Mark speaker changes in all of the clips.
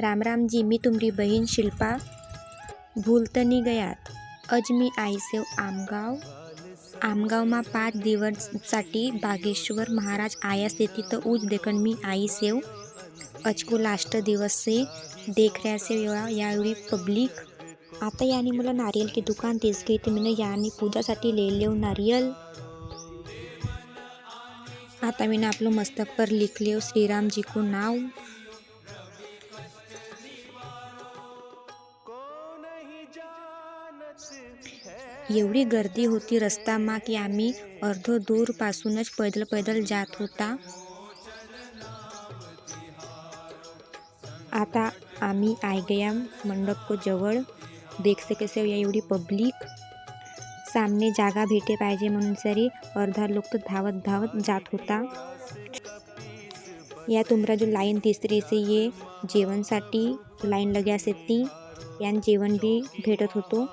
Speaker 1: राम राम जी, मी तुमरी बहीण शिल्पा भूलतनी गयात. अज मी आई सेव आमगावमा 5 दिवससाठी बागेश्वर महाराज आया से तर उज देखन मी आई सेव अचको लास्ट दिवस से देख रहा से यावेळी पब्लिक. आता यानी मला नारियल की दुकान तेच गई, तर मी यानी पूजासाठी ले लेव नारियल. आता मी आपलं मस्तक पर लिख लेव श्रीराम जी को नाव. एवढी गर्दी होती रस्तामा की आम्ही अर्धो दूर पासूनच पैदल जात होता. आता आम्ही आय गया मंडप को जवळ. देख सके से एवढी पब्लिक. सामने जागा भेटे पाहिजे म्हणून सरी अर्धा लोक तो धावत जात होता. या तुमरा जो लाईन तिसरी से ये जेवणसाठी लाईन लग्या से ती यान जेवण बी भेटत होतो.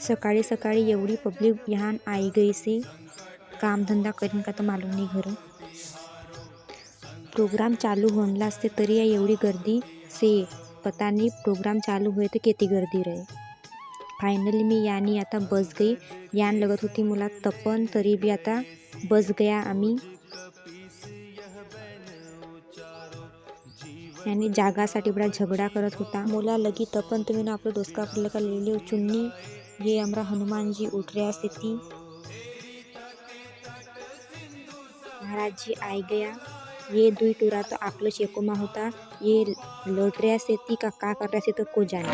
Speaker 1: सकाळी सकाळी एवढी पब्लिक यहाँ आई गई से काम धंदा करीन का तर मालूम नहीं घर. प्रोग्राम चालू होनला से तरी या एवढी गर्दी से पता नहीं प्रोग्राम चालू हुए तो किती गर्दी रहे. फायनली मी यानी आता बस गई. यान लगत होती मुला तपन, तरी बी आता बस गया आम्ही. यानी जागासाठी बड़ा झगड़ा करत होता. मोला लगी तपन तो मैंने आपलो दोस्त का लगा ले लियो चुन्नी. ये हमरा हनुमान जी उठ रहा से थी. महाराज जी आई गया. ये दुई टूरा तो आपलो चेकोमा होता. ये लौट रहा से थी का कर रहा से तो को जाने.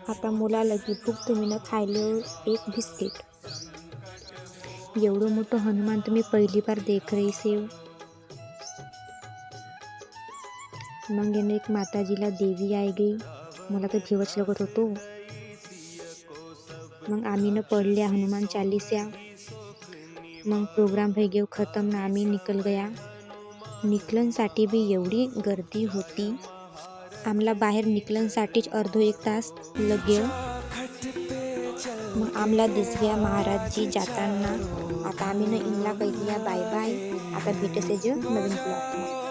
Speaker 1: आता मुला लगी भूक, तुम्ही खायलो एक बिस्किट. एवढं मोठं हनुमान तुम्ही पहिली बार देख रही से. मग याने एक माताजीला देवी आई गई. मला तर जीवच लगत होतो. मग आम्ही न पडल्या हनुमान चालीसा. मग प्रोग्राम भई गेव खतम ना आम्ही निकल गया. निकलनसाठी बी एवढी गर्दी होती. आम्हाला बाहेर निकलनसाठीच अर्धो एक तास लगे. मग आम्हाला दिस गया महाराज जी जाताना. आता आम्ही न इनला कहिया बाय बाय. आता भेटे से जो नवीन ब्लॉग.